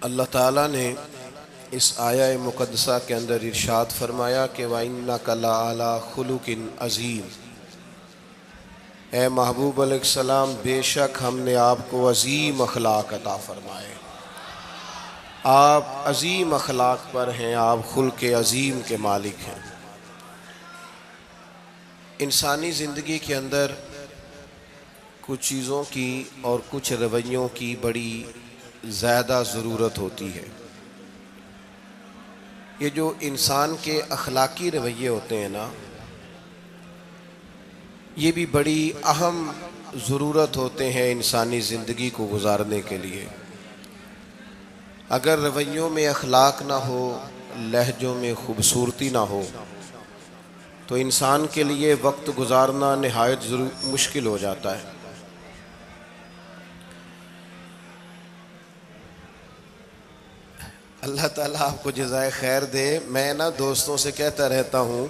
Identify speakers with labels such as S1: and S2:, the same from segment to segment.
S1: اللہ تعالیٰ نے اس آیہ مقدسہ کے اندر ارشاد فرمایا کہ وَإِنَّكَ لَعَلَىٰ خُلُقٍ عَظِيمٍ، اے محبوب علیہ السلام بے شک ہم نے آپ کو عظیم اخلاق عطا فرمائے، آپ عظیم اخلاق پر ہیں، آپ خلق عظیم کے مالک ہیں۔ انسانی زندگی کے اندر کچھ چیزوں کی اور کچھ رویوں کی بڑی زیادہ ضرورت ہوتی ہے۔ یہ جو انسان کے اخلاقی رویے ہوتے ہیں نا، یہ بھی بڑی اہم ضرورت ہوتے ہیں انسانی زندگی کو گزارنے کے لیے۔ اگر رویوں میں اخلاق نہ ہو، لہجوں میں خوبصورتی نہ ہو، تو انسان کے لیے وقت گزارنا نہایت مشکل ہو جاتا ہے۔ اللہ تعالیٰ آپ کو جزائے خیر دے۔ میں دوستوں سے کہتا رہتا ہوں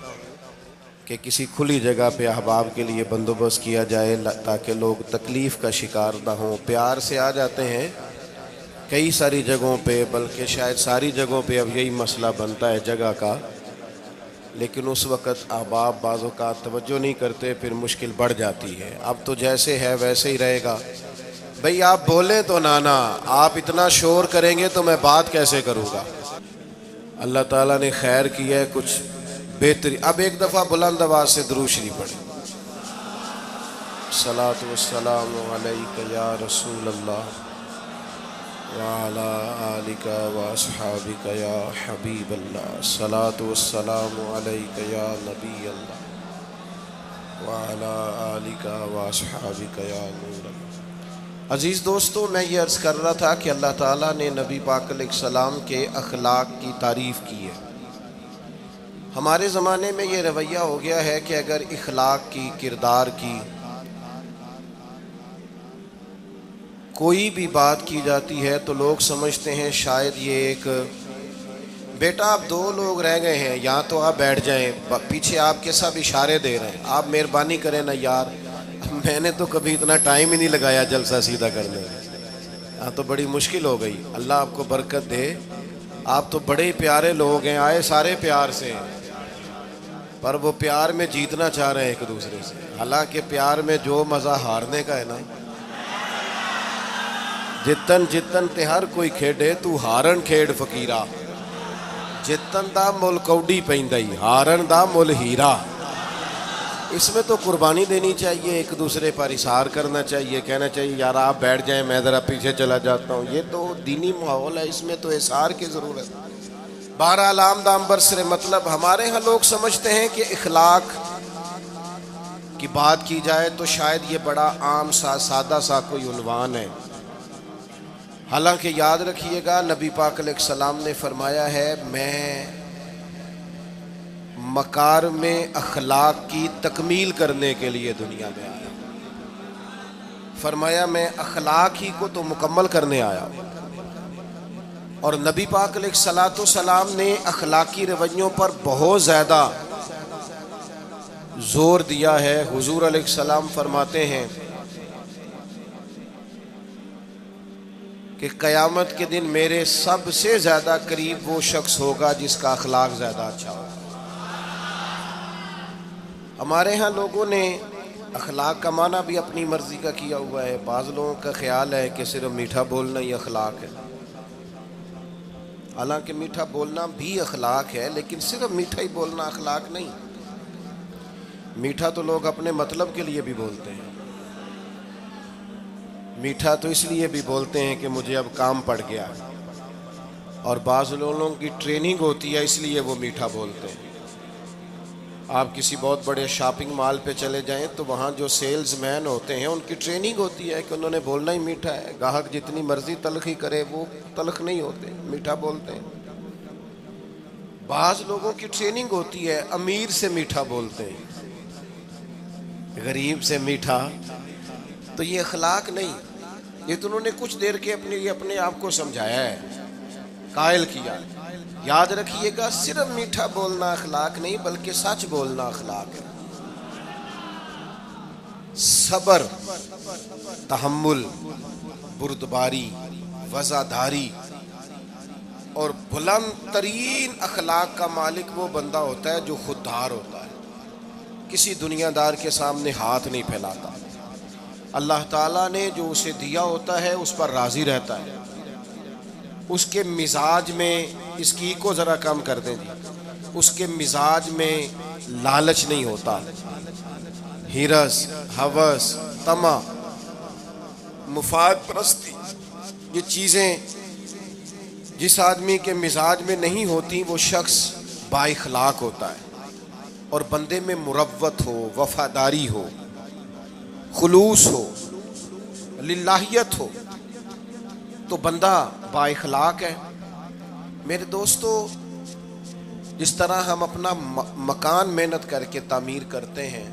S1: کہ کسی کھلی جگہ پہ احباب کے لیے بندوبست کیا جائے تاکہ لوگ تکلیف کا شکار نہ ہوں۔ پیار سے آ جاتے ہیں کئی ساری جگہوں پہ، بلکہ شاید ساری جگہوں پہ اب یہی مسئلہ بنتا ہے جگہ کا، لیکن اس وقت احباب بعض اوقات توجہ نہیں کرتے، پھر مشکل بڑھ جاتی ہے۔ اب تو جیسے ہے ویسے ہی رہے گا۔ بھئی آپ بولیں تو نانا، آپ اتنا شور کریں گے تو میں بات کیسے کروں گا؟ اللہ تعالیٰ نے خیر کیا ہے، کچھ بہتری۔ اب ایک دفعہ بلند آواز سے درود شریف پڑھیں۔ الصلاۃ والسلام علیک یا رسول اللہ وعلی آلک واصحابک یا حبیب اللہ، الصلاۃ والسلام علیک یا نبی اللہ وعلی آلک واصحابک یا نور اللہ۔ عزیز دوستو، میں یہ عرض کر رہا تھا کہ اللہ تعالیٰ نے نبی پاک علیہ السلام کے اخلاق کی تعریف کی ہے۔ ہمارے زمانے میں یہ رویہ ہو گیا ہے کہ اگر اخلاق کی، کردار کی کوئی بھی بات کی جاتی ہے تو لوگ سمجھتے ہیں شاید یہ ایک بیٹا آپ دو لوگ رہ گئے ہیں، یا تو آپ بیٹھ جائیں، پیچھے آپ کے سب اشارے دے رہے ہیں، آپ مہربانی کریں نا یار، میں نے تو کبھی اتنا ٹائم ہی نہیں لگایا جلسہ سیدھا کرنے میں، ہاں تو بڑی مشکل ہو گئی۔ اللہ آپ کو برکت دے، آپ تو بڑے پیارے لوگ ہیں، آئے سارے پیار سے ہیں، پر وہ پیار میں جیتنا چاہ رہے ہیں ایک دوسرے سے، حالانکہ پیار میں جو مزہ ہارنے کا ہے نا، جتن جتن تے ہر کوئی کھیڈے تو ہارن کھیڈ فقیرا، جتن دا مل کوڈی پیندائی ہارن دا مل ہیرا۔ اس میں تو قربانی دینی چاہیے، ایک دوسرے پر اظہار کرنا چاہیے، کہنا چاہیے یار آپ بیٹھ جائیں میں ذرا پیچھے چلا جاتا ہوں۔ یہ تو دینی ماحول ہے، اس میں تو اظہار کی ضرورت ہے۔ بہرحال آمدام برسر مطلب ہمارے ہاں لوگ سمجھتے ہیں کہ اخلاق کی بات کی جائے تو شاید یہ بڑا عام سا سادہ سا کوئی عنوان ہے، حالانکہ یاد رکھیے گا نبی پاک علیہ السلام نے فرمایا ہے میں مکارم اخلاق کی تکمیل کرنے کے لیے دنیا میں آیا، فرمایا میں اخلاق ہی کو تو مکمل کرنے آیا۔ اور نبی پاک علیہ السلام نے اخلاقی رویوں پر بہت زیادہ زور دیا ہے۔ حضور علیہ السلام فرماتے ہیں کہ قیامت کے دن میرے سب سے زیادہ قریب وہ شخص ہوگا جس کا اخلاق زیادہ اچھا ہوگا۔ ہمارے ہاں لوگوں نے اخلاق کا معنی بھی اپنی مرضی کا کیا ہوا ہے۔ بعض لوگوں کا خیال ہے کہ صرف میٹھا بولنا ہی اخلاق ہے، حالانکہ میٹھا بولنا بھی اخلاق ہے، لیکن صرف میٹھا ہی بولنا اخلاق نہیں۔ میٹھا تو لوگ اپنے مطلب کے لیے بھی بولتے ہیں، میٹھا تو اس لیے بھی بولتے ہیں کہ مجھے اب کام پڑ گیا، اور بعض لوگوں کی ٹریننگ ہوتی ہے اس لیے وہ میٹھا بولتے ہیں۔ آپ کسی بہت بڑے شاپنگ مال پہ چلے جائیں تو وہاں جو سیلز مین ہوتے ہیں ان کی ٹریننگ ہوتی ہے کہ انہوں نے بولنا ہی میٹھا ہے، گاہک جتنی مرضی تلخی کرے وہ تلخ نہیں ہوتے، میٹھا بولتے ہیں۔ بعض لوگوں کی ٹریننگ ہوتی ہے امیر سے میٹھا بولتے ہیں، غریب سے میٹھا، تو یہ اخلاق نہیں، یہ تو انہوں نے کچھ دیر کے اپنے آپ کو سمجھایا ہے، قائل کیا۔ یاد رکھیے گا صرف میٹھا بولنا اخلاق نہیں بلکہ سچ بولنا اخلاق ہے۔ صبر، تحمل، بردباری، وزاداری، اور بلند ترین اخلاق کا مالک وہ بندہ ہوتا ہے جو خوددار ہوتا ہے، کسی دنیا دار کے سامنے ہاتھ نہیں پھیلاتا، اللہ تعالیٰ نے جو اسے دیا ہوتا ہے اس پر راضی رہتا ہے، اس کے مزاج میں، اس کی کو ذرا کم کر دیں جی، اس کے مزاج میں لالچ نہیں ہوتا، ہرس، ہوس، طمع، مفاد پرستی، یہ چیزیں جس آدمی کے مزاج میں نہیں ہوتی وہ شخص با اخلاق ہوتا ہے، اور بندے میں مروت ہو، وفاداری ہو، خلوص ہو، للہیت ہو تو بندہ با اخلاق ہے۔ میرے دوستو، جس طرح ہم اپنا مکان محنت کر کے تعمیر کرتے ہیں،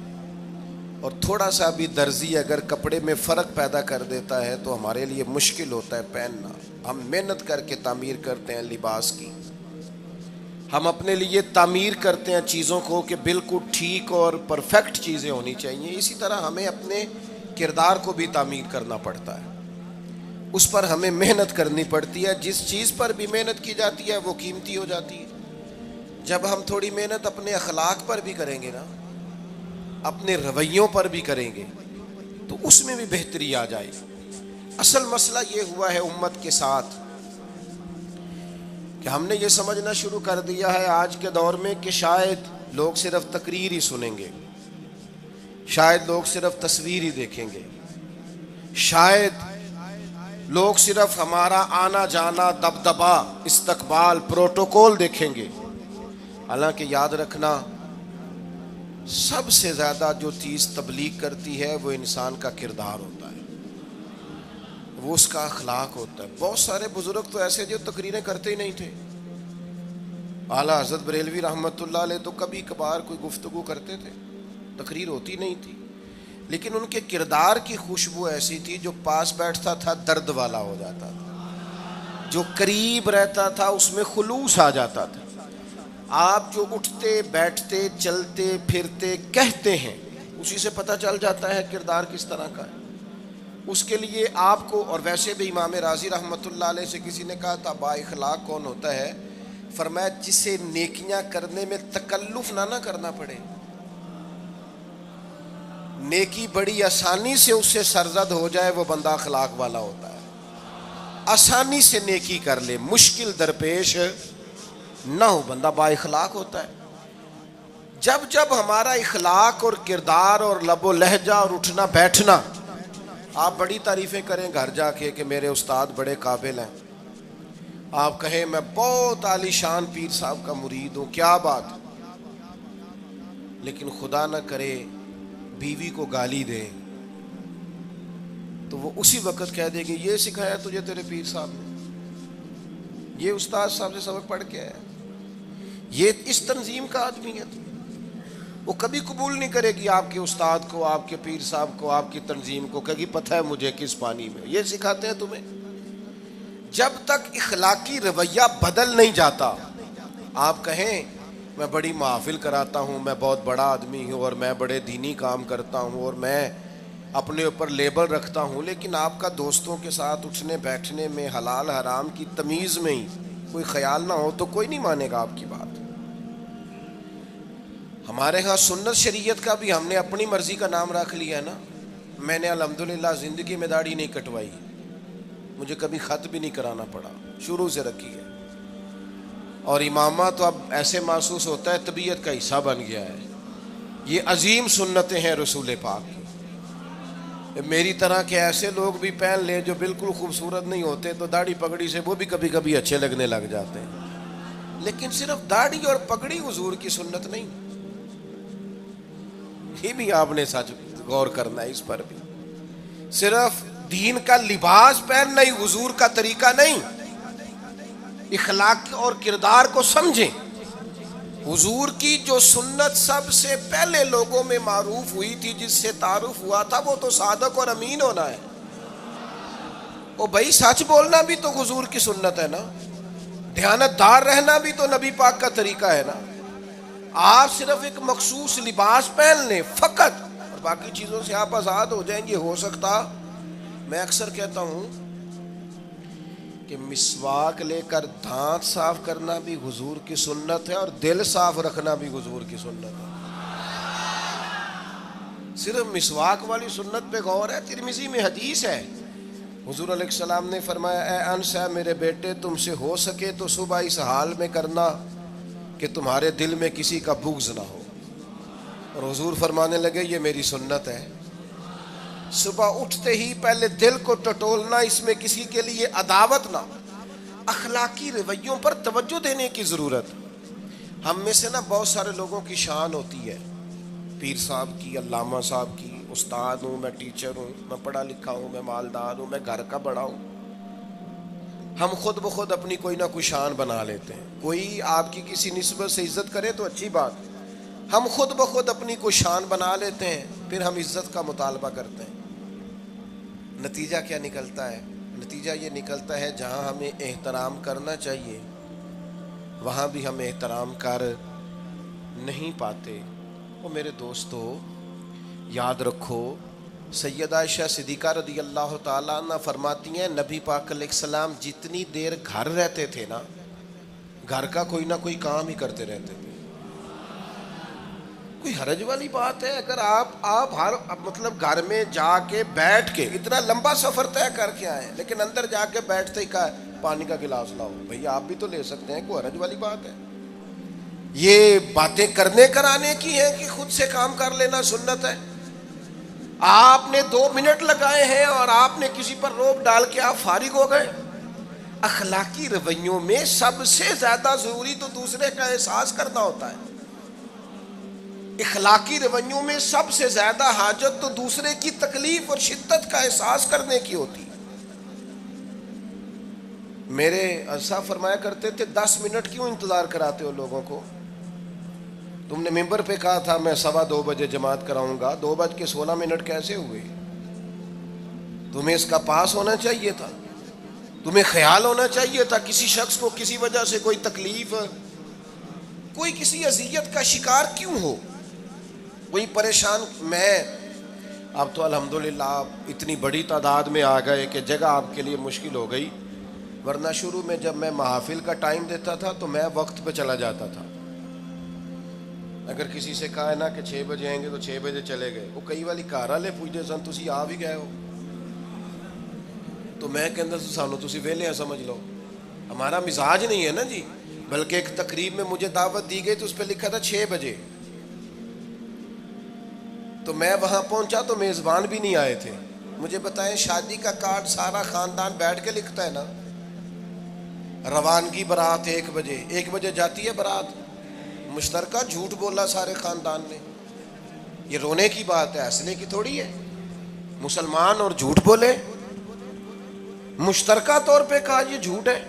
S1: اور تھوڑا سا بھی درزی اگر کپڑے میں فرق پیدا کر دیتا ہے تو ہمارے لیے مشکل ہوتا ہے پہننا، ہم محنت کر کے تعمیر کرتے ہیں لباس کی، ہم اپنے لیے تعمیر کرتے ہیں چیزوں کو کہ بالکل ٹھیک اور پرفیکٹ چیزیں ہونی چاہیے، اسی طرح ہمیں اپنے کردار کو بھی تعمیر کرنا پڑتا ہے، اس پر ہمیں محنت کرنی پڑتی ہے، جس چیز پر بھی محنت کی جاتی ہے وہ قیمتی ہو جاتی ہے۔ جب ہم تھوڑی محنت اپنے اخلاق پر بھی کریں گے نا، اپنے رویوں پر بھی کریں گے تو اس میں بھی بہتری آ جائے گی۔ اصل مسئلہ یہ ہوا ہے امت کے ساتھ کہ ہم نے یہ سمجھنا شروع کر دیا ہے آج کے دور میں کہ شاید لوگ صرف تقریر ہی سنیں گے، شاید لوگ صرف تصویر ہی دیکھیں گے، شاید لوگ صرف ہمارا آنا جانا، دبدبا، استقبال، پروٹوکول دیکھیں گے۔ حالانکہ یاد رکھنا، سب سے زیادہ جو چیز تبلیغ کرتی ہے وہ انسان کا کردار ہوتا ہے، وہ اس کا اخلاق ہوتا ہے۔ بہت سارے بزرگ تو ایسے جو تقریریں کرتے ہی نہیں تھے، اعلیٰ حضرت بریلوی رحمۃ اللہ علیہ تو کبھی کبھار کوئی گفتگو کرتے تھے، تقریر ہوتی نہیں تھی، لیکن ان کے کردار کی خوشبو ایسی تھی جو پاس بیٹھتا تھا درد والا ہو جاتا تھا، جو قریب رہتا تھا اس میں خلوص آ جاتا تھا۔ آپ جو اٹھتے بیٹھتے چلتے پھرتے کہتے ہیں اسی سے پتہ چل جاتا ہے کردار کس طرح کا ہے۔ اس کے لیے آپ کو، اور ویسے بھی امام راضی رحمۃ اللہ علیہ سے کسی نے کہا تھا با اخلاق کون ہوتا ہے؟ فرمایا جسے نیکیاں کرنے میں تکلف نہ کرنا پڑے، نیکی بڑی آسانی سے اس سے سرزد ہو جائے، وہ بندہ اخلاق والا ہوتا ہے۔ آسانی سے نیکی کر لے، مشکل درپیش نہ ہو، بندہ با اخلاق ہوتا ہے۔ جب جب ہمارا اخلاق اور کردار اور لب و لہجہ اور اٹھنا بیٹھنا، آپ بڑی تعریفیں کریں گھر جا کے کہ میرے استاد بڑے قابل ہیں، آپ کہیں میں بہت عالی شان پیر صاحب کا مرید ہوں، کیا بات، لیکن خدا نہ کرے بیوی کو گالی دے تو وہ اسی وقت کہہ دے گی یہ سکھایا تجھے تیرے پیر صاحب نے، یہ استاد صاحب سے سبق پڑھ کے آیا، یہ اس تنظیم کا آدمی ہے۔ وہ کبھی قبول نہیں کرے گی آپ کے استاد کو، آپ کے پیر صاحب کو، آپ کی تنظیم کو، کہے گی پتہ ہے مجھے کس پانی میں یہ سکھاتے ہیں تمہیں۔ جب تک اخلاقی رویہ بدل نہیں جاتا، آپ کہیں میں بڑی محافل کراتا ہوں، میں بہت بڑا آدمی ہوں اور میں بڑے دینی کام کرتا ہوں اور میں اپنے اوپر لیبل رکھتا ہوں، لیکن آپ کا دوستوں کے ساتھ اٹھنے بیٹھنے میں حلال حرام کی تمیز میں ہی کوئی خیال نہ ہو تو کوئی نہیں مانے گا آپ کی بات۔ ہمارے ہاں سنت شریعت کا بھی ہم نے اپنی مرضی کا نام رکھ لیا ہے نا۔ میں نے الحمدللہ زندگی میں داڑھی نہیں کٹوائی، مجھے کبھی خط بھی نہیں کرانا پڑا، شروع سے رکھی ہے، اور امامہ تو اب ایسے محسوس ہوتا ہے طبیعت کا حصہ بن گیا ہے۔ یہ عظیم سنتیں ہیں رسول پاک کی۔ میری طرح کے ایسے لوگ بھی پہن لیں جو بالکل خوبصورت نہیں ہوتے تو داڑھی پگڑی سے وہ بھی کبھی کبھی اچھے لگنے لگ جاتے ہیں، لیکن صرف داڑھی اور پگڑی حضور کی سنت نہیں، یہ بھی آپ نے سچ غور کرنا ہے اس پر بھی۔ صرف دین کا لباس پہننا ہی حضور کا طریقہ نہیں، اخلاق اور کردار کو سمجھیں۔ حضور کی جو سنت سب سے پہلے لوگوں میں معروف ہوئی تھی، جس سے تعارف ہوا تھا، وہ تو صادق اور امین ہونا ہے۔ او بھائی سچ بولنا بھی تو حضور کی سنت ہے نا، دیانت دار رہنا بھی تو نبی پاک کا طریقہ ہے نا۔ آپ صرف ایک مخصوص لباس پہن لیں فقط اور باقی چیزوں سے آپ آزاد ہو جائیں گے۔ ہو سکتا، میں اکثر کہتا ہوں کہ مسواک لے کر دانت صاف کرنا بھی حضور کی سنت ہے اور دل صاف رکھنا بھی حضور کی سنت ہے. صرف مسواک والی سنت پہ غور ہے. ترمذی میں حدیث ہے, حضور علیہ السلام نے فرمایا اے انس ہے میرے بیٹے, تم سے ہو سکے تو صبح اس حال میں کرنا کہ تمہارے دل میں کسی کا بغض نہ ہو. اور حضور فرمانے لگے یہ میری سنت ہے. صبح اٹھتے ہی پہلے دل کو ٹٹولنا, اس میں کسی کے لیے عداوت نہ. اخلاقی رویوں پر توجہ دینے کی ضرورت. ہم میں سے نا بہت سارے لوگوں کی شان ہوتی ہے, پیر صاحب کی, علامہ صاحب کی, استاد ہوں, میں ٹیچر ہوں, میں پڑھا لکھا ہوں, میں مالدار ہوں, میں گھر کا بڑا ہوں. ہم خود بخود اپنی کوئی نہ کوئی شان بنا لیتے ہیں. کوئی آپ کی کسی نسبت سے عزت کرے تو اچھی بات, ہم خود بخود اپنی کوئی شان بنا لیتے ہیں, پھر ہم عزت کا مطالبہ کرتے ہیں. نتیجہ کیا نکلتا ہے؟ نتیجہ یہ نکلتا ہے جہاں ہمیں احترام کرنا چاہیے وہاں بھی ہم احترام کر نہیں پاتے. وہ میرے دوستو یاد رکھو, سیدہ عائشہ صدیقہ رضی اللہ تعالیٰ عنہ فرماتی ہیں نبی پاک علیہ السلام جتنی دیر گھر رہتے تھے نا, گھر کا کوئی نہ کوئی کام ہی کرتے رہتے تھے. کوئی حرج والی بات ہے اگر آپ ہر مطلب گھر میں جا کے بیٹھ کے اتنا لمبا سفر طے کر کے آئے لیکن اندر جا کے بیٹھتے ہی کہا پانی کا گلاس لاؤ. بھئی آپ بھی تو لے سکتے ہیں, کوئی حرج والی بات ہے؟ یہ باتیں کرنے کرانے کی ہیں کہ خود سے کام کر لینا سنت ہے؟ آپ نے 2 منٹ لگائے ہیں اور آپ نے کسی پر روب ڈال کے آپ فارغ ہو گئے. اخلاقی رویوں میں سب سے زیادہ ضروری تو دوسرے کا احساس کرنا ہوتا ہے. اخلاقی رویوں میں سب سے زیادہ حاجت تو دوسرے کی تکلیف اور شدت کا احساس کرنے کی ہوتی. میرے صاحب فرمایا کرتے تھے 10 منٹ کیوں انتظار کراتے ہو لوگوں کو؟ تم نے ممبر پہ کہا تھا میں 2:15 بجے جماعت کراؤں گا, 2:16 کیسے ہوئے؟ تمہیں اس کا پاس ہونا چاہیے تھا, تمہیں خیال ہونا چاہیے تھا کسی شخص کو کسی وجہ سے کوئی تکلیف, کوئی کسی اذیت کا شکار کیوں ہو, کوئی پریشان. میں اب تو الحمدللہ آپ اتنی بڑی تعداد میں آ گئے کہ جگہ آپ کے لیے مشکل ہو گئی, ورنہ شروع میں جب میں محافل کا ٹائم دیتا تھا تو میں وقت پہ چلا جاتا تھا. اگر کسی سے کہا ہے نا کہ 6 بجے آئیں گے تو 6 بجے چلے گئے. وہ کئی والی گھر والے پوچھتے سن تسی آ بھی گئے ہو, تو میں کہندا سانو تسی ویلے ہیں سمجھ لو. ہمارا مزاج نہیں ہے نا جی. بلکہ ایک تقریب میں مجھے دعوت دی گئی تو اس پہ لکھا تھا 6 بجے, تو میں وہاں پہنچا تو میزبان بھی نہیں آئے تھے. مجھے بتائیں شادی کا کارڈ سارا خاندان بیٹھ کے لکھتا ہے نا, روانگی برات 1 بجے, 1 بجے جاتی ہے برات, مشترکہ جھوٹ بولا سارے خاندان نے. یہ رونے کی بات ہے, ہنسنے کی تھوڑی ہے. مسلمان اور جھوٹ بولے, مشترکہ طور پہ کہا یہ جھوٹ ہے.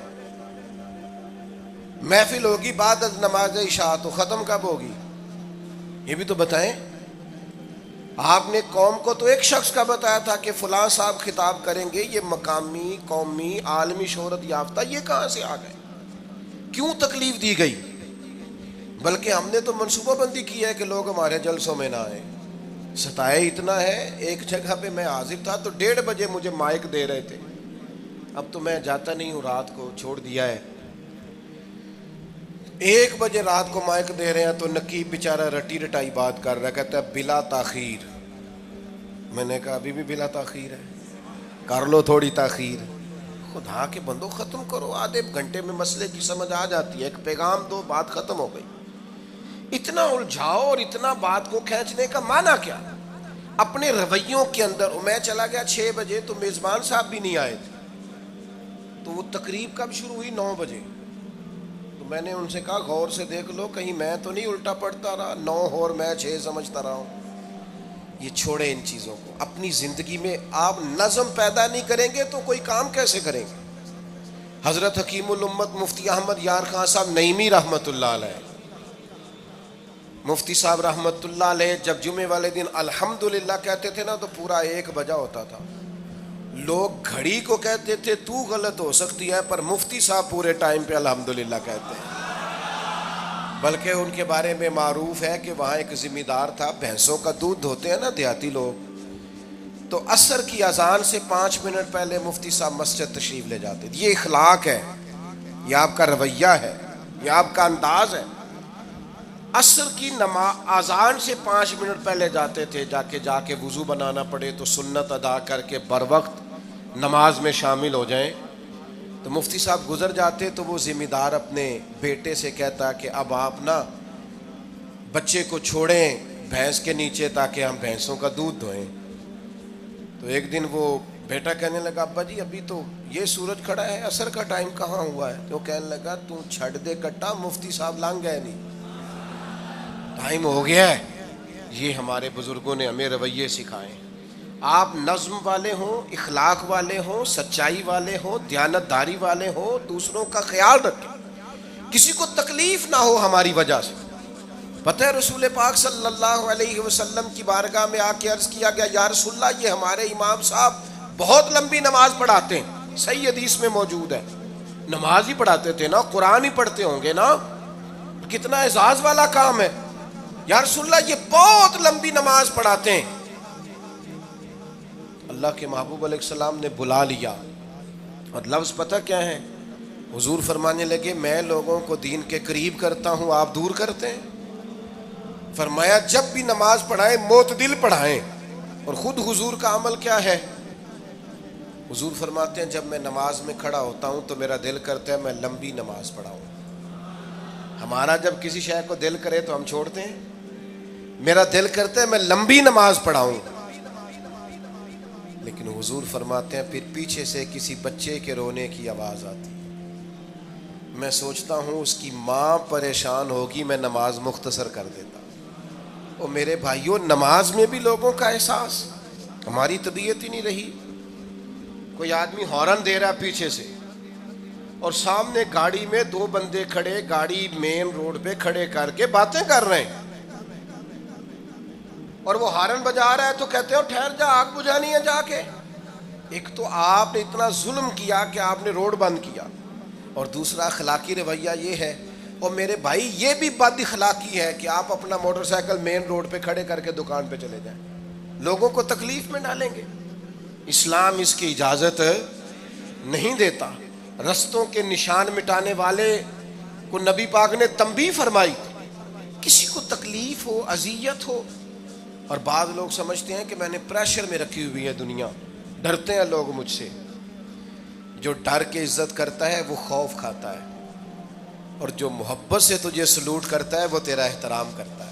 S1: محفل ہوگی بعد از نماز عشاء, تو ختم کب ہوگی یہ بھی تو بتائیں. آپ نے قوم کو تو ایک شخص کا بتایا تھا کہ فلاں صاحب خطاب کریں گے, یہ مقامی, قومی, عالمی شہرت یافتہ, یہ کہاں سے آ گئے؟ کیوں تکلیف دی گئی؟ بلکہ ہم نے تو منصوبہ بندی کی ہے کہ لوگ ہمارے جلسوں میں نہ آئیں. ستائے اتنا ہے, ایک جگہ پہ میں حاضر تھا تو 1:30 بجے مجھے مائک دے رہے تھے. اب تو میں جاتا نہیں ہوں, رات کو چھوڑ دیا ہے. 1 بجے رات کو مائک دے رہے ہیں تو نقیب بیچارہ رٹی رٹائی بات کر رہا ہے, کہتا ہے بلا تاخیر. میں نے کہا ابھی بھی بلا تاخیر ہے, کر لو تھوڑی تاخیر. خدا کے بندو ختم کرو, آدھے گھنٹے میں مسئلے کی سمجھ آ جاتی ہے, ایک پیغام دو, بات ختم ہو گئی. اتنا الجھاؤ اور اتنا بات کو کھینچنے کا معنی کیا؟ اپنے رویوں کے اندر. میں چلا گیا 6 بجے تو میزبان صاحب بھی نہیں آئے تھے, تو وہ تقریب کب شروع ہوئی؟ 9 بجے. تو میں نے ان سے کہا غور سے دیکھ لو کہیں میں تو نہیں الٹا پڑتا رہا, 9 اور میں 6 سمجھتا رہا ہوں. یہ چھوڑے ان چیزوں کو. اپنی زندگی میں آپ نظم پیدا نہیں کریں گے تو کوئی کام کیسے کریں گے؟ حضرت حکیم الامت مفتی احمد یار خان صاحب نعیمی رحمۃ اللہ علیہ, مفتی صاحب رحمۃ اللہ علیہ جب جمعے والے دن الحمدللہ کہتے تھے نا تو پورا 1 بجا ہوتا تھا. لوگ گھڑی کو کہتے تھے تو غلط ہو سکتی ہے, پر مفتی صاحب پورے ٹائم پہ الحمدللہ کہتے ہیں. بلکہ ان کے بارے میں معروف ہے کہ وہاں ایک ذمہ دار تھا, بھینسوں کا دودھ دھوتے ہیں نا دیہاتی لوگ, تو عصر کی اذان سے 5 منٹ پہلے مفتی صاحب مسجد تشریف لے جاتے تھے. یہ اخلاق ہے, یہ آپ کا رویہ ہے, یہ آپ کا انداز ہے. عصر کی اذان سے 5 منٹ پہلے جاتے تھے, جا کے وضو بنانا پڑے تو سنت ادا کر کے بر وقت نماز میں شامل ہو جائیں. تو مفتی صاحب گزر جاتے تو وہ ذمہ دار اپنے بیٹے سے کہتا کہ اب آپ نا بچے کو چھوڑیں بھینس کے نیچے تاکہ ہم بھینسوں کا دودھ دھوئیں. تو ایک دن وہ بیٹا کہنے لگا ابا جی ابھی تو یہ سورج کھڑا ہے, عصر کا ٹائم کہاں ہوا ہے؟ تو کہنے لگا تو چھڑ دے کٹا, مفتی صاحب لانگ گئے نہیں, ٹائم ہو گیا ہے. یہ ہمارے بزرگوں نے ہمیں رویے سکھائے. آپ نظم والے ہوں, اخلاق والے ہوں, سچائی والے ہوں, دیانت داری والے ہوں, دوسروں کا خیال رکھیں, کسی کو تکلیف نہ ہو ہماری وجہ سے. پتہ ہے رسول پاک صلی اللہ علیہ وسلم کی بارگاہ میں آ کے عرض کیا گیا یا رسول اللہ یہ ہمارے امام صاحب بہت لمبی نماز پڑھاتے ہیں. صحیح حدیث میں موجود ہے, نماز ہی پڑھاتے تھے نا, قرآن ہی پڑھتے ہوں گے نا, کتنا اعزاز والا کام ہے. یا رسول اللہ یہ بہت لمبی نماز پڑھاتے ہیں. اللہ کے محبوب علیہ السلام نے بلا لیا, اور لفظ پتہ کیا ہے؟ حضور فرمانے لگے میں لوگوں کو دین کے قریب کرتا ہوں, آپ دور کرتے ہیں. فرمایا جب بھی نماز پڑھائیں معتدل پڑھائیں. اور خود حضور کا عمل کیا ہے؟ حضور فرماتے ہیں جب میں نماز میں کھڑا ہوتا ہوں تو میرا دل کرتا ہے میں لمبی نماز پڑھاؤں. ہمارا جب کسی شے کو دل کرے تو ہم چھوڑتے ہیں, میرا دل کرتا ہے میں لمبی نماز پڑھاؤں. لیکن حضور فرماتے ہیں پھر پیچھے سے کسی بچے کے رونے کی آواز آتی, میں سوچتا ہوں اس کی ماں پریشان ہوگی, میں نماز مختصر کر دیتا. اور میرے بھائیوں نماز میں بھی لوگوں کا احساس, ہماری طبیعت ہی نہیں رہی. کوئی آدمی ہارن دے رہا پیچھے سے اور سامنے گاڑی میں 2 بندے کھڑے, گاڑی مین روڈ پہ کھڑے کر کے باتیں کر رہے ہیں, اور وہ ہارن بجا رہا ہے تو کہتے ہو ٹھہر جا, آگ بجھانی ہے جا کے. ایک تو آپ نے اتنا ظلم کیا کہ آپ نے روڈ بند کیا, اور دوسرا اخلاقی رویہ یہ ہے. اور میرے بھائی یہ بھی بد اخلاقی ہے کہ آپ اپنا موٹر سائیکل مین روڈ پہ کھڑے کر کے دکان پہ چلے جائیں, لوگوں کو تکلیف میں ڈالیں گے. اسلام اس کی اجازت نہیں دیتا. رستوں کے نشان مٹانے والے کو نبی پاک نے تنبیہ فرمائی, کسی کو تکلیف ہو, اذیت ہو. اور بعض لوگ سمجھتے ہیں کہ میں نے پریشر میں رکھی ہوئی ہے دنیا, ڈرتے ہیں لوگ مجھ سے. جو ڈر کے عزت کرتا ہے وہ خوف کھاتا ہے, اور جو محبت سے تجھے سلوٹ کرتا ہے وہ تیرا احترام کرتا ہے.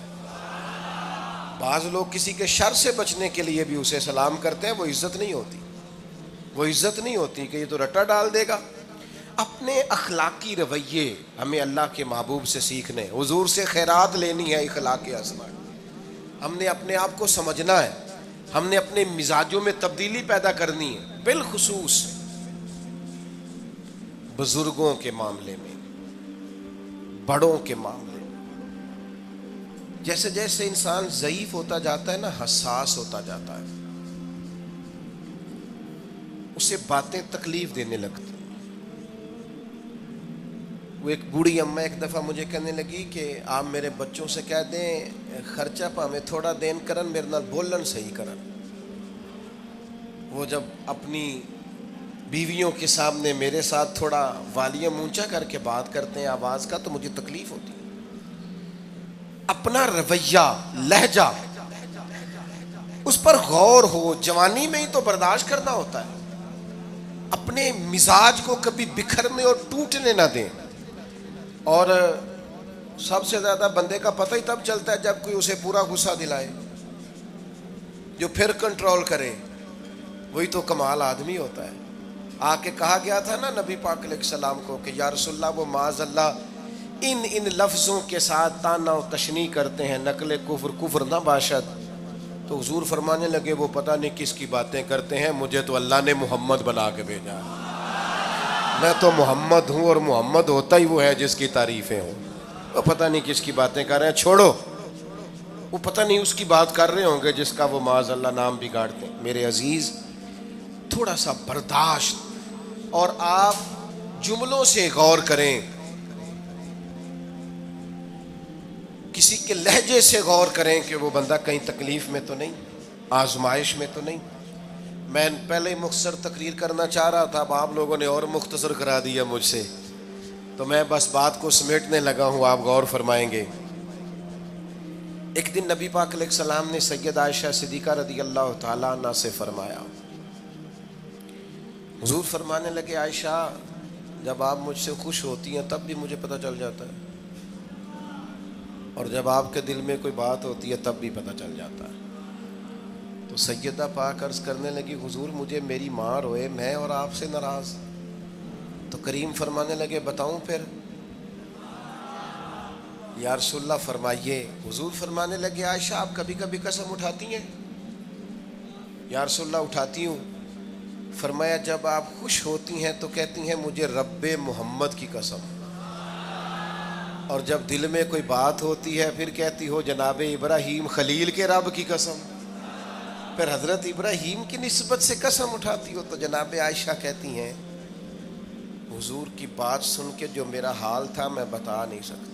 S1: بعض لوگ کسی کے شر سے بچنے کے لیے بھی اسے سلام کرتے ہیں, وہ عزت نہیں ہوتی, وہ عزت نہیں ہوتی کہ یہ تو رٹا ڈال دے گا. اپنے اخلاقی رویے ہمیں اللہ کے محبوب سے سیکھنے, حضور سے خیرات لینی ہے, اخلاق حسنہ. ہم نے اپنے آپ کو سمجھنا ہے, ہم نے اپنے مزاجوں میں تبدیلی پیدا کرنی ہے, بالخصوص بزرگوں کے معاملے میں, بڑوں کے معاملے میں. جیسے جیسے انسان ضعیف ہوتا جاتا ہے نا, حساس ہوتا جاتا ہے, اسے باتیں تکلیف دینے لگتی. وہ ایک بوڑھی اماں ایک دفعہ مجھے کہنے لگی کہ آپ میرے بچوں سے کہہ دیں خرچہ پامیں تھوڑا دین کرن, میرے نال بولن صحیح کرن. وہ جب اپنی بیویوں کے سامنے میرے ساتھ تھوڑا والیوم اونچا کر کے بات کرتے ہیں آواز کا, تو مجھے تکلیف ہوتی ہے. اپنا رویہ, لہجہ, اس پر غور ہو. جوانی میں ہی تو برداشت کرنا ہوتا ہے. اپنے مزاج کو کبھی بکھرنے اور ٹوٹنے نہ دیں. اور سب سے زیادہ بندے کا پتہ ہی تب چلتا ہے جب کوئی اسے پورا غصہ دلائے, جو پھر کنٹرول کرے, وہی تو کمال آدمی ہوتا ہے. آ کے کہا گیا تھا نا نبی پاک علیہ السلام کو کہ یا رسول اللہ وہ معاذ اللہ ان لفظوں کے ساتھ تانا و تشنیع کرتے ہیں, نقل کفر نہ باشد. تو حضور فرمانے لگے وہ پتہ نہیں کس کی باتیں کرتے ہیں, مجھے تو اللہ نے محمد بنا کے بھیجا ہے, میں تو محمد ہوں, اور محمد ہوتا ہی وہ ہے جس کی تعریفیں ہوں. وہ پتہ نہیں کس کی باتیں کر رہے ہیں, چھوڑو. وہ پتہ نہیں اس کی بات کر رہے ہوں گے جس کا وہ معاذ اللہ نام بگاڑتے ہیں. میرے عزیز تھوڑا سا برداشت, اور آپ جملوں سے غور کریں, کسی کے لہجے سے غور کریں کہ وہ بندہ کہیں تکلیف میں تو نہیں, آزمائش میں تو نہیں. میں پہلے مختصر تقریر کرنا چاہ رہا تھا، اب آپ لوگوں نے اور مختصر کرا دیا مجھ سے، تو میں بس بات کو سمیٹنے لگا ہوں، آپ غور فرمائیں گے۔ ایک دن نبی پاک علیہ السلام نے سید عائشہ صدیقہ رضی اللہ تعالیٰ عنہ سے فرمایا، حضور فرمانے لگے عائشہ جب آپ مجھ سے خوش ہوتی ہیں تب بھی مجھے پتہ چل جاتا ہے، اور جب آپ کے دل میں کوئی بات ہوتی ہے تب بھی پتہ چل جاتا ہے۔ تو سیدہ پاک عرض کرنے لگی حضور مجھے میری ماں روئے میں اور آپ سے ناراض، تو کریم فرمانے لگے بتاؤں پھر؟ یا رسول اللہ فرمائیے۔ حضور فرمانے لگے عائشہ آپ کبھی کبھی قسم اٹھاتی ہیں؟ یا رسول اللہ اٹھاتی ہوں۔ فرمایا جب آپ خوش ہوتی ہیں تو کہتی ہیں مجھے رب محمد کی قسم، اور جب دل میں کوئی بات ہوتی ہے پھر کہتی ہو جناب ابراہیم خلیل کے رب کی قسم، پھر حضرت ابراہیم کی نسبت سے قسم اٹھاتی ہو۔ تو جناب عائشہ کہتی ہیں حضور کی بات سن کے جو میرا حال تھا میں بتا نہیں سکتی۔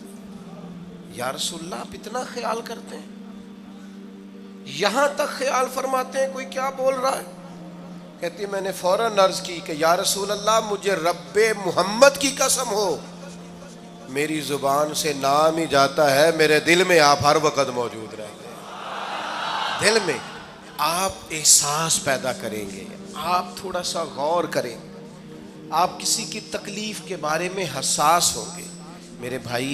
S1: یا رسول اللہ آپ اتنا خیال کرتے ہیں، یہاں تک خیال فرماتے ہیں کوئی کیا بول رہا ہے؟ کہتی میں نے فوراً عرض کی کہ یا رسول اللہ مجھے رب محمد کی قسم ہو، میری زبان سے نام ہی جاتا ہے، میرے دل میں آپ ہر وقت موجود رہتے ہیں۔ دل میں آپ احساس پیدا کریں گے، آپ تھوڑا سا غور کریں، آپ کسی کی تکلیف کے بارے میں حساس ہوں گے۔ میرے بھائی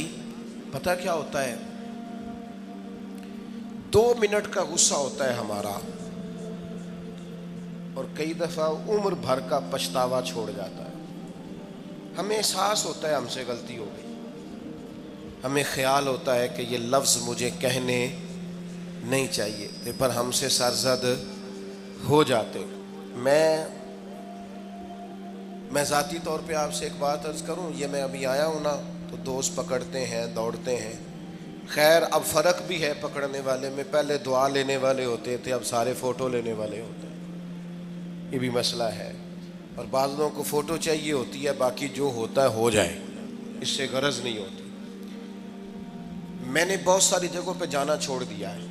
S1: پتہ کیا ہوتا ہے، 2 منٹ کا غصہ ہوتا ہے ہمارا، اور کئی دفعہ عمر بھر کا پچھتاوا چھوڑ جاتا ہے۔ ہمیں احساس ہوتا ہے ہم سے غلطی ہو گئی، ہمیں خیال ہوتا ہے کہ یہ لفظ مجھے کہنے نہیں چاہیے تھے، پر ہم سے سرزد ہو جاتے۔ میں ذاتی طور پہ آپ سے ایک بات عرض کروں، یہ میں ابھی آیا ہوں نا تو دوست پکڑتے ہیں دوڑتے ہیں، خیر اب فرق بھی ہے پکڑنے والے میں، پہلے دعا لینے والے ہوتے تھے اب سارے فوٹو لینے والے ہوتے ہیں، یہ بھی مسئلہ ہے۔ اور بعض لوگوں کو فوٹو چاہیے ہوتی ہے، باقی جو ہوتا ہے ہو جائے، اس سے غرض نہیں ہوتی۔ میں نے بہت ساری جگہوں پہ جانا چھوڑ دیا ہے،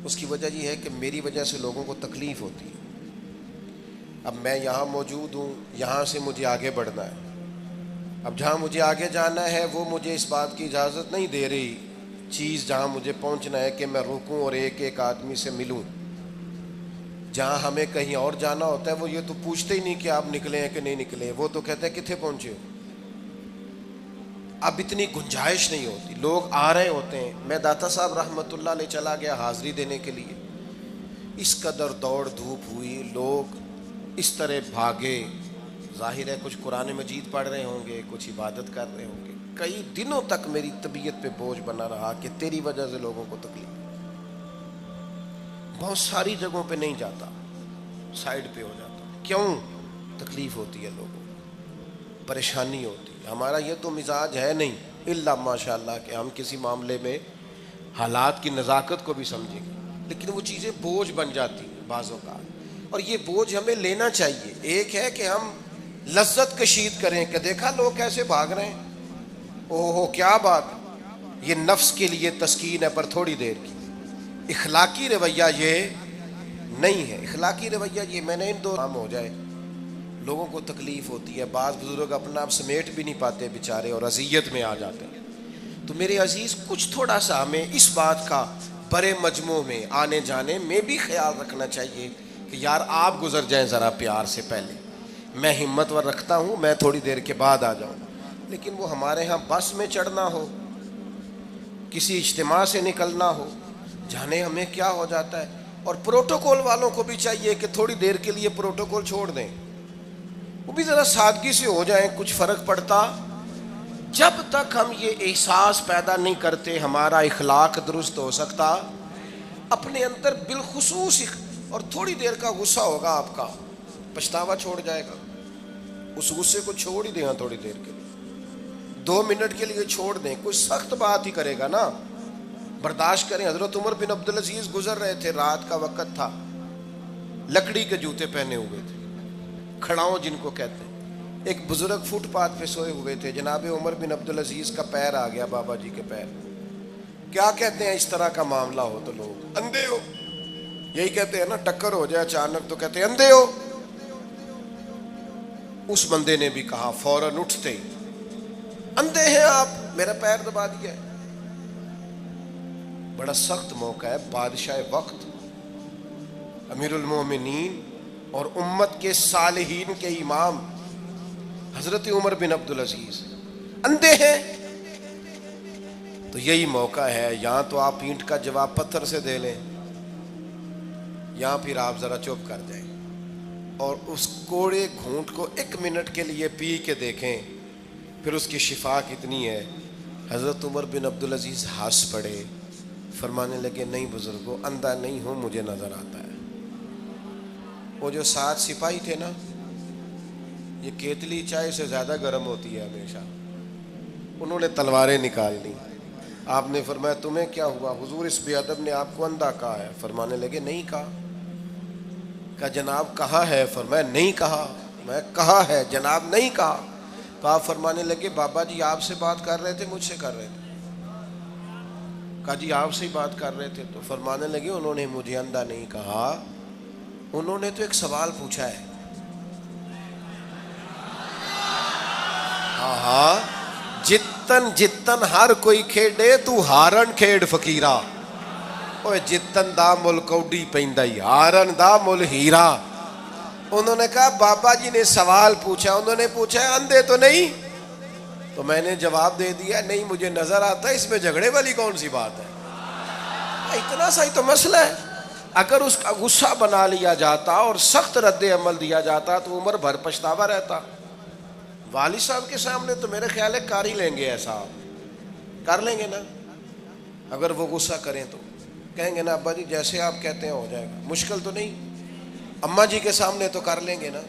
S1: اس کی وجہ یہ ہے کہ میری وجہ سے لوگوں کو تکلیف ہوتی ہے۔ اب میں یہاں موجود ہوں، یہاں سے مجھے آگے بڑھنا ہے، اب جہاں مجھے آگے جانا ہے وہ مجھے اس بات کی اجازت نہیں دے رہی چیز جہاں مجھے پہنچنا ہے کہ میں رکوں اور ایک ایک آدمی سے ملوں۔ جہاں ہمیں کہیں اور جانا ہوتا ہے وہ یہ تو پوچھتے ہی نہیں کہ آپ نکلے ہیں کہ نہیں نکلے، وہ تو کہتے ہیں کتنے پہنچے ہو۔ اب اتنی گنجائش نہیں ہوتی، لوگ آ رہے ہوتے ہیں۔ میں داتا صاحب رحمۃ اللہ علیہ چلا گیا حاضری دینے کے لیے، اس قدر دوڑ دھوپ ہوئی، لوگ اس طرح بھاگے، ظاہر ہے کچھ قرآن مجید پڑھ رہے ہوں گے، کچھ عبادت کر رہے ہوں گے۔ کئی دنوں تک میری طبیعت پہ بوجھ بنا رہا کہ تیری وجہ سے لوگوں کو تکلیف۔ بہت ساری جگہوں پہ نہیں جاتا، سائڈ پہ ہو جاتا۔ کیوں؟ تکلیف ہوتی ہے لوگوں کو، پریشانی ہوتی ہے۔ ہمارا یہ تو مزاج ہے نہیں الا ماشاء اللہ کہ ہم کسی معاملے میں حالات کی نزاکت کو بھی سمجھیں گے، لیکن وہ چیزیں بوجھ بن جاتی ہیں بعض اوقات، اور یہ بوجھ ہمیں لینا چاہیے۔ ایک ہے کہ ہم لذت کشید کریں کہ دیکھا لوگ کیسے بھاگ رہے ہیں، اوہ کیا بات، یہ نفس کے لیے تسکین ہے پر تھوڑی دیر کی۔ اخلاقی رویہ یہ نہیں ہے، اخلاقی رویہ یہ میں نے ان دو کام ہو جائے، لوگوں کو تکلیف ہوتی ہے، بعض بزرگ اپنا آپ سمیٹ بھی نہیں پاتے بیچارے اور اذیت میں آ جاتے ہیں۔ تو میرے عزیز کچھ تھوڑا سا ہمیں اس بات کا بڑے مجموع میں آنے جانے میں بھی خیال رکھنا چاہیے کہ یار آپ گزر جائیں ذرا پیار سے پہلے، میں ہمت ور رکھتا ہوں میں تھوڑی دیر کے بعد آ جاؤں۔ لیکن وہ ہمارے ہاں بس میں چڑھنا ہو، کسی اجتماع سے نکلنا ہو، جانے ہمیں کیا ہو جاتا ہے۔ اور پروٹوکول والوں کو بھی چاہیے کہ تھوڑی دیر کے لیے پروٹوکول چھوڑ دیں، وہ بھی ذرا سادگی سے ہو جائیں، کچھ فرق پڑتا۔ جب تک ہم یہ احساس پیدا نہیں کرتے ہمارا اخلاق درست ہو سکتا، اپنے اندر بالخصوص اور تھوڑی دیر کا غصہ ہوگا آپ کا، پچھتاوا چھوڑ جائے گا، اس غصے کو چھوڑ ہی دیں تھوڑی دیر کے لیے، 2 منٹ کے لیے چھوڑ دیں، کوئی سخت بات ہی کرے گا نا برداشت کریں۔ حضرت عمر بن عبدالعزیز گزر رہے تھے، رات کا وقت تھا، لکڑی کے جوتے پہنے ہوئے تھے، کھڑاؤں جن کو کہتے ہیں۔ ایک بزرگ فٹ پاتھ پہ سوئے ہوئے تھے، جناب عمر بن عبدالعزیز کا پیر آ گیا بابا جی کے پیر۔ کیا کہتے ہیں اس طرح کا معاملہ ہو تو لوگ اندھے ہو یہی کہتے ہیں نا، ٹکر ہو جائے اچانک تو کہتے ہیں اندھے ہو. اس بندے نے بھی کہا فوراً اٹھتے ہی، اندھے ہیں آپ، میرا پیر دبا دیا ہے. بڑا سخت موقع ہے. بادشاہ وقت، امیر المومنین اور امت کے صالحین کے امام حضرت عمر بن عبدالعزیز اندھے ہیں. تو یہی موقع ہے، یہاں تو آپ اینٹ کا جواب پتھر سے دے لیں، یہاں پھر آپ ذرا چپ کر جائیں اور اس کوڑے گھونٹ کو 1 منٹ کے لیے پی کے دیکھیں، پھر اس کی شفا کتنی ہے. حضرت عمر بن عبدالعزیز ہنس پڑے، فرمانے لگے نہیں بزرگو، اندھا نہیں ہوں، مجھے نظر آتا ہے. وہ جو 7 سپاہی تھے نا، یہ کیتلی چائے سے زیادہ گرم ہوتی ہے ہمیشہ، انہوں نے تلواریں نکال لی. آپ نے فرمایا تمہیں کیا ہوا؟ حضور اس بے ادب نے آپ کو اندھا کہا ہے. فرمانے لگے نہیں کہا. کہا جناب کہا ہے. فرمایا نہیں کہا. میں کہا ہے جناب نہیں کہا. تو آپ فرمانے لگے بابا جی آپ سے بات کر رہے تھے مجھ سے کر رہے تھے؟ کہا جی آپ سے ہی بات کر رہے تھے. تو فرمانے لگے انہوں نے مجھے اندھا نہیں کہا، انہوں نے تو ایک سوال پوچھا ہے. ہاں جتن جتن ہر کوئی کھیڈے تو ہارن کھیڈ فقیرا، اوے جتن دا مل کوڈی پیندا ہی ہارن دا مل ہیرا. انہوں نے کہا بابا جی نے سوال پوچھا، انہوں نے پوچھا ہے اندھے تو نہیں؟ تو میں نے جواب دے دیا نہیں مجھے نظر آتا ہے، اس میں جھگڑے والی کون سی بات ہے؟ اتنا سا ہی تو مسئلہ ہے. اگر اس کا غصہ بنا لیا جاتا اور سخت رد عمل دیا جاتا تو عمر بھر پچھتاوا رہتا. والد صاحب کے سامنے تو میرے خیال ہے کر ہی لیں گے، ایسا کر لیں گے نا. اگر وہ غصہ کریں تو کہیں گے نا ابا جی جیسے آپ کہتے ہیں ہو جائے گا، مشکل تو نہیں. اماں جی کے سامنے تو کر لیں گے نا.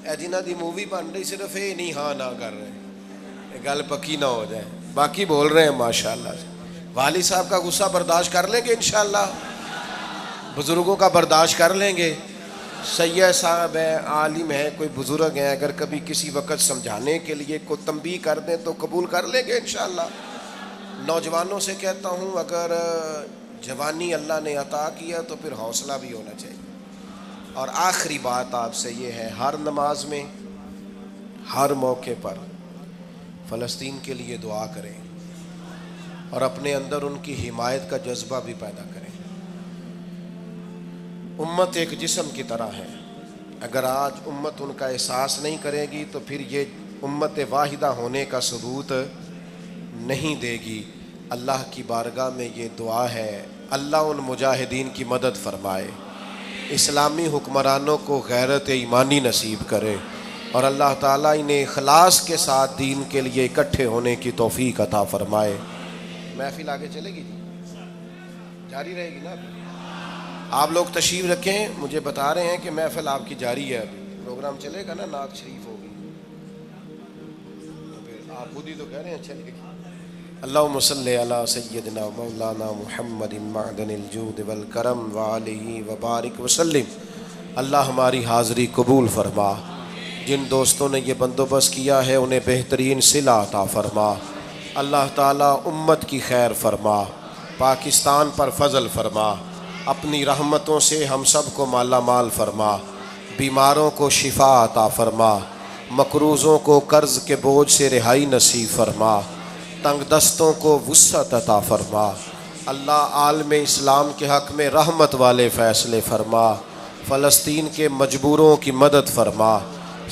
S1: اے جنہ دی مووی بن رہی صرف یہ نہیں ہاں نہ کر رہے، گل پکی نہ ہو جائے، باقی بول رہے ہیں ماشاءاللہ سے. والد صاحب کا غصہ برداشت کر لیں گے انشاءاللہ، بزرگوں کا برداشت کر لیں گے. سید صاحب ہیں، عالم ہیں، کوئی بزرگ ہیں، اگر کبھی کسی وقت سمجھانے کے لیے کوئی تنبیہ کر دیں تو قبول کر لیں گے انشاءاللہ. نوجوانوں سے کہتا ہوں اگر جوانی اللہ نے عطا کیا تو پھر حوصلہ بھی ہونا چاہیے. اور آخری بات آپ سے یہ ہے، ہر نماز میں ہر موقع پر فلسطین کے لیے دعا کریں اور اپنے اندر ان کی حمایت کا جذبہ بھی پیدا کریں. امت ایک جسم کی طرح ہے، اگر آج امت ان کا احساس نہیں کرے گی تو پھر یہ امت واحدہ ہونے کا ثبوت نہیں دے گی. اللہ کی بارگاہ میں یہ دعا ہے، اللہ ان مجاہدین کی مدد فرمائے، اسلامی حکمرانوں کو غیرت ایمانی نصیب کرے، اور اللہ تعالیٰ انہیں اخلاص کے ساتھ دین کے لیے اکٹھے ہونے کی توفیق عطا فرمائے. محفل آگے چلے گی جی، جاری رہے گی نا؟ آپ لوگ تشریف رکھیں، مجھے بتا رہے ہیں کہ محفل آپ کی جاری ہے، ابھی پروگرام چلے گا نا، نعت شریف ہوگی تو پھر آپ خود ہی تو کہہ رہے ہیں چلے گی. اللہم صلی علی سیدنا مولانا محمد معدن الجود والکرم وآلہ وبارک وسلم. اللہ ہماری حاضری قبول فرما. جن دوستوں نے یہ بندوبست کیا ہے انہیں بہترین صلہ عطا فرما. اللہ تعالیٰ امت کی خیر فرما، پاکستان پر فضل فرما، اپنی رحمتوں سے ہم سب کو مالا مال فرما، بیماروں کو شفا عطا فرما، مقروضوں کو قرض کے بوجھ سے رہائی نصیب فرما، تنگ دستوں کو وسعت عطا فرما. اللہ عالم اسلام کے حق میں رحمت والے فیصلے فرما، فلسطین کے مجبوروں کی مدد فرما،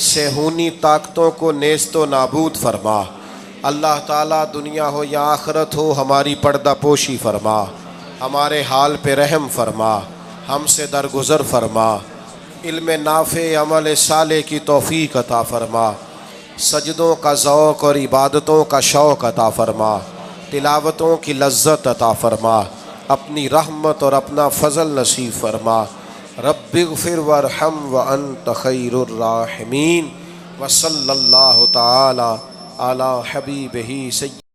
S1: صہیونی طاقتوں کو نیست و نابود فرما. اللہ تعالیٰ دنیا ہو یا آخرت ہو ہماری پردہ پوشی فرما، ہمارے حال پہ رحم فرما، ہم سے درگزر فرما، علم نافع عمل صالح کی توفیق عطا فرما، سجدوں کا ذوق اور عبادتوں کا شوق عطا فرما، تلاوتوں کی لذت عطا فرما، اپنی رحمت اور اپنا فضل نصیب فرما. رب اغفر وارحم وانت خیر الراحمین. وصلی اللہ تعالی علی حبیبہ سید